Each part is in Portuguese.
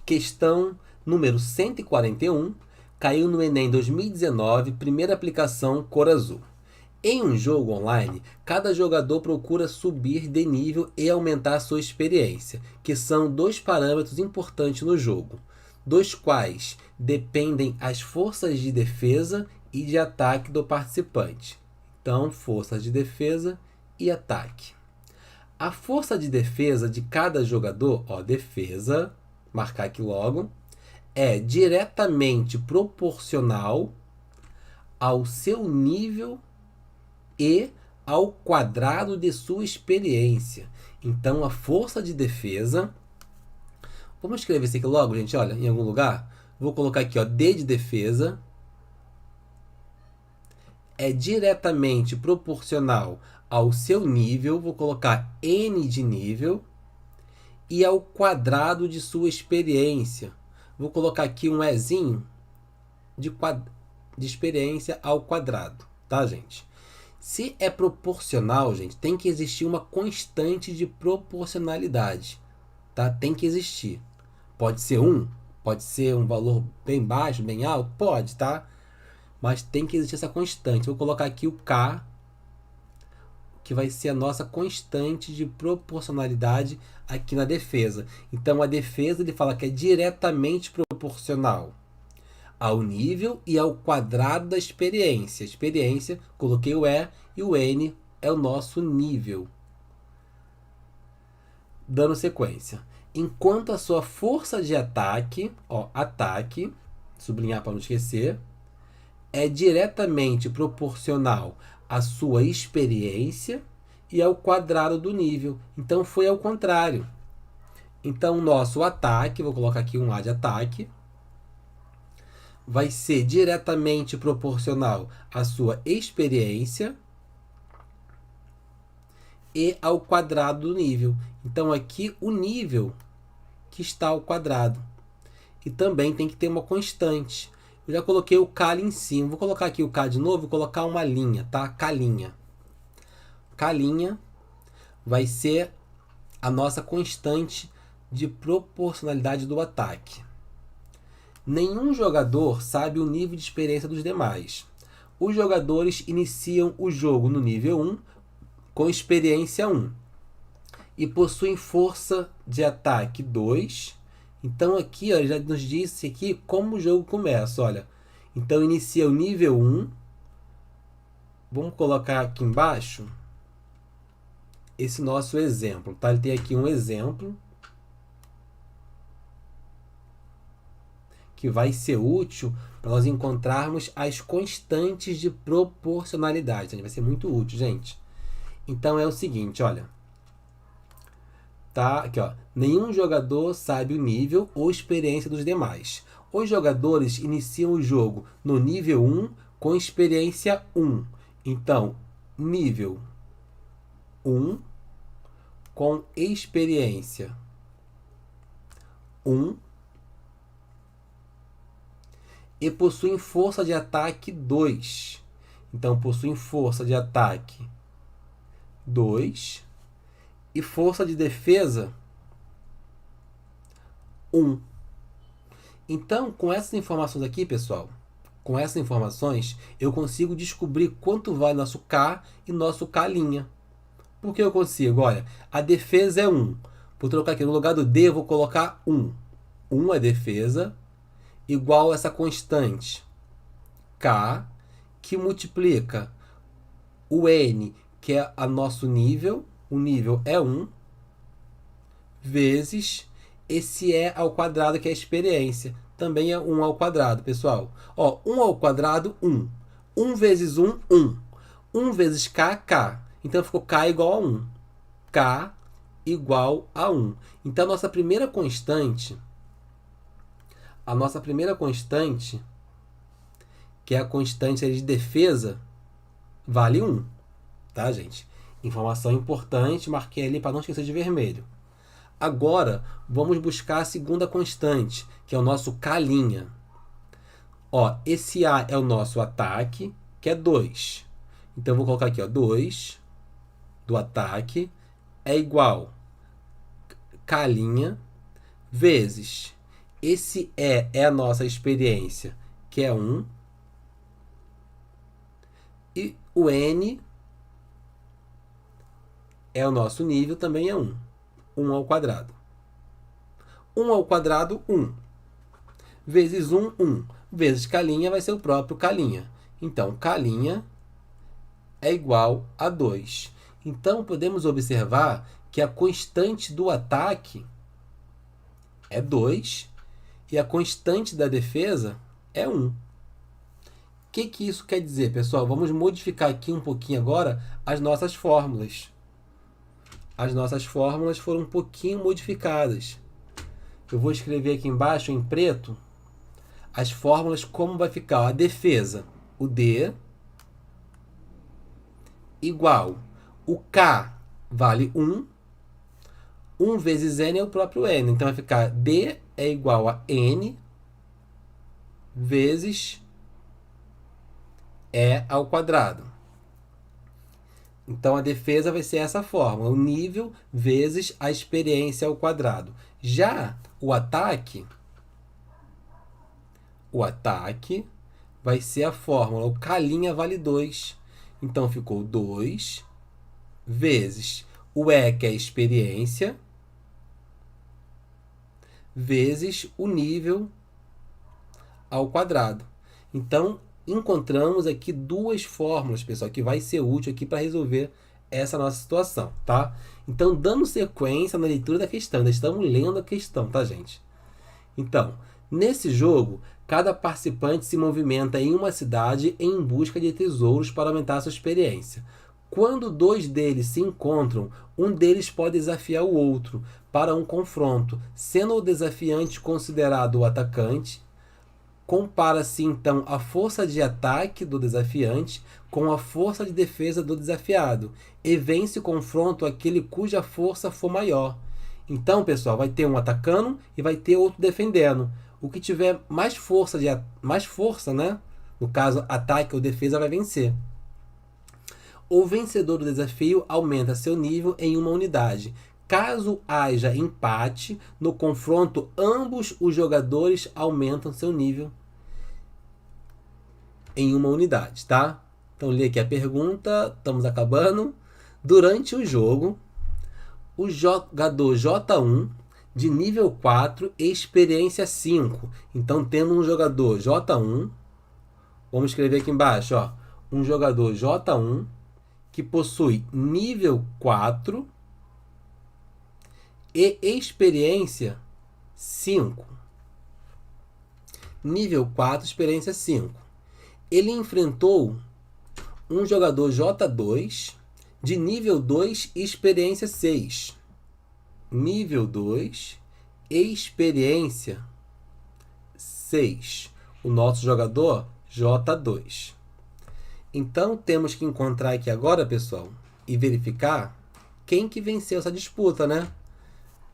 Questão número 141, caiu no Enem 2019, primeira aplicação cor azul. Em um jogo online, cada jogador procura subir de nível e aumentar sua experiência, que são dois parâmetros importantes no jogo, dos quais dependem as forças de defesa e de ataque do participante. Então, forças de defesa e ataque. A força de defesa de cada jogador, defesa, marcar aqui logo, é diretamente proporcional ao seu nível e ao quadrado de sua experiência. Então, a força de defesa... Vamos escrever isso aqui logo, gente, olha, em algum lugar. Vou colocar aqui, D de defesa. É diretamente proporcional ao seu nível. Vou colocar N de nível. E ao quadrado de sua experiência. Vou colocar aqui um Ezinho de experiência ao quadrado, tá, gente? Se é proporcional, gente, tem que existir uma constante de proporcionalidade, tá? Tem que existir. Pode ser 1, pode ser um valor bem baixo, bem alto, pode, tá? Mas tem que existir essa constante. Vou colocar aqui o K, que vai ser a nossa constante de proporcionalidade aqui na defesa. Então, a defesa, ele fala que é diretamente proporcional ao nível e ao quadrado da experiência. Experiência, coloquei o E o N é o nosso nível. Dando sequência. Enquanto a sua força de ataque, ataque, sublinhar para não esquecer, é diretamente proporcional à sua experiência e ao quadrado do nível. Então, foi ao contrário. Então, o nosso ataque, vou colocar aqui um A de ataque, vai ser diretamente proporcional à sua experiência e ao quadrado do nível. Então, aqui o nível que está ao quadrado. E também tem que ter uma constante. Eu já coloquei o K ali em cima. Vou colocar aqui o K de novo e colocar uma linha, tá? K'. K' vai ser a nossa constante de proporcionalidade do ataque. Nenhum jogador sabe o nível de experiência dos demais. Os jogadores iniciam o jogo no nível 1 com experiência 1 e possuem força de ataque 2. Então aqui já nos disse aqui como o jogo começa. Olha, então inicia o nível 1. Vamos colocar aqui embaixo esse nosso exemplo, tá? Ele tem aqui um exemplo que vai ser útil para nós encontrarmos as constantes de proporcionalidade. Vai ser muito útil, gente. Então é o seguinte, olha. Tá? Aqui, nenhum jogador sabe o nível ou experiência dos demais. Os jogadores iniciam o jogo no nível 1 com experiência 1. Então, nível 1 com experiência 1 e possuem força de ataque 2. Então, possuem força de ataque 2 e força de defesa 1. Então, com essas informações aqui, pessoal, com essas informações, eu consigo descobrir quanto vale nosso K e nosso K'. Por que eu consigo? Olha, a defesa é 1. Vou trocar aqui no lugar do D, eu vou colocar 1. 1 é defesa, igual a essa constante K, que multiplica o N, que é o nosso nível, o nível é 1, vezes esse E ao quadrado, que é a experiência. Também é 1 ao quadrado, pessoal. 1 ao quadrado, 1. 1 vezes 1, 1. 1 vezes K, K. Então, ficou K igual a 1. K igual a 1. Então, a nossa primeira constante, que é a constante de defesa, vale 1. Tá, gente? Informação importante, marquei ali para não esquecer de vermelho. Agora, vamos buscar a segunda constante, que é o nosso K'. Esse A é o nosso ataque, que é 2. Então, eu vou colocar aqui, 2 do ataque é igual K' vezes Esse é a nossa experiência, que é 1. E o N é o nosso nível, também é 1. 1 ao quadrado. 1 ao quadrado, 1. Vezes 1, 1. Vezes K' vai ser o próprio K'. Então, K' é igual a 2. Então, podemos observar que a constante do ataque é 2 e a constante da defesa é 1. O que isso quer dizer, pessoal? Vamos modificar aqui um pouquinho agora as nossas fórmulas. As nossas fórmulas foram um pouquinho modificadas. Eu vou escrever aqui embaixo em preto as fórmulas, como vai ficar a defesa. O D igual, o K vale 1, 1 vezes N é o próprio N. Então vai ficar D é igual a N vezes E ao quadrado. Então a defesa vai ser essa fórmula, o nível vezes a experiência ao quadrado. Já o ataque vai ser a fórmula, o K' vale 2. Então ficou 2 vezes o E, que é a experiência, vezes o nível ao quadrado. Então, encontramos aqui duas fórmulas, pessoal, que vai ser útil aqui para resolver essa nossa situação, tá? Então, dando sequência na leitura da questão, ainda estamos lendo a questão, tá, gente? Então, nesse jogo, cada participante se movimenta em uma cidade em busca de tesouros para aumentar sua experiência. Quando dois deles se encontram, um deles pode desafiar o outro para um confronto, sendo o desafiante considerado o atacante. Compara-se então a força de ataque do desafiante com a força de defesa do desafiado, e vence o confronto aquele cuja força for maior. Então, pessoal, vai ter um atacando e vai ter outro defendendo. O que tiver mais força, né? No caso, ataque ou defesa, vai vencer. O vencedor do desafio aumenta seu nível em uma unidade. Caso haja empate no confronto, ambos os jogadores aumentam seu nível em uma unidade, tá? Então, lê aqui a pergunta, estamos acabando. Durante o jogo, o jogador J1 de nível 4 e experiência 5. Então, temos um jogador J1, vamos escrever aqui embaixo, ó, um jogador J1 que possui nível 4 e experiência 5. Nível 4, experiência 5. Ele enfrentou um jogador J2 de nível 2 e experiência 6. Nível 2 e experiência 6. O nosso jogador J2. Então, temos que encontrar aqui agora, pessoal, e verificar quem que venceu essa disputa, né?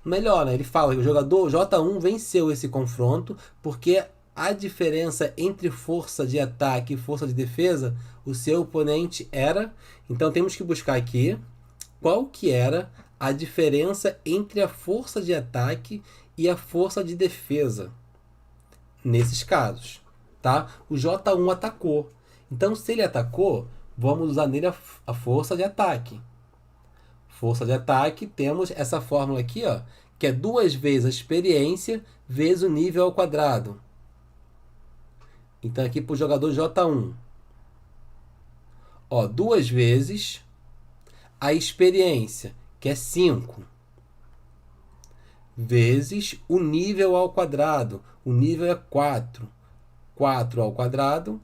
Melhor, né? Ele fala que o jogador J1 venceu esse confronto porque a diferença entre força de ataque e força de defesa, o seu oponente era... Então, temos que buscar aqui qual que era a diferença entre a força de ataque e a força de defesa nesses casos, tá? O J1 atacou. Então, se ele atacou, vamos usar nele a força de ataque. Força de ataque, temos essa fórmula aqui, ó, que é 2 vezes a experiência vezes o nível ao quadrado. Então, aqui para o jogador J1. Ó, 2 vezes a experiência, que é 5, vezes o nível ao quadrado. O nível é 4. 4 ao quadrado.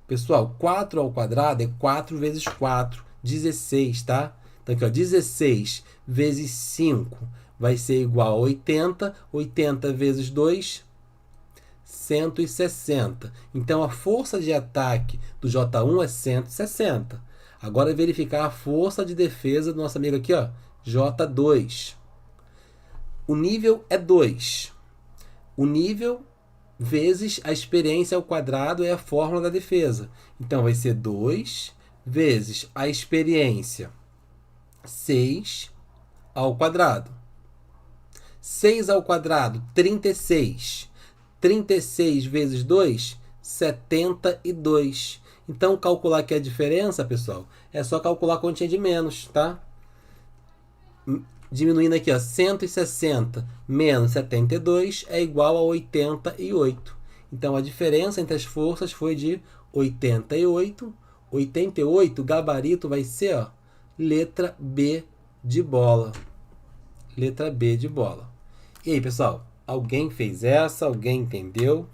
Pessoal, 4 ao quadrado é 4 vezes 4, 16, tá? Então, aqui, ó, 16 vezes 5 vai ser igual a 80. 80 vezes 2, 160. Então, a força de ataque do J1 é 160. Agora, verificar a força de defesa do nosso amigo aqui, ó, J2. O nível é 2. O nível vezes a experiência ao quadrado é a fórmula da defesa. Então, vai ser 2 vezes a experiência 6 ao quadrado. 6 ao quadrado, 36. 36 vezes 2, 72. Então, calcular aqui a diferença, pessoal, é só calcular a continha de menos, tá? Diminuindo aqui, ó, 160 menos 72 é igual a 88. Então, a diferença entre as forças foi de 88. 88, o gabarito vai ser, ó, letra B de bola. Letra B de bola. E aí, pessoal? Alguém fez essa? Alguém entendeu?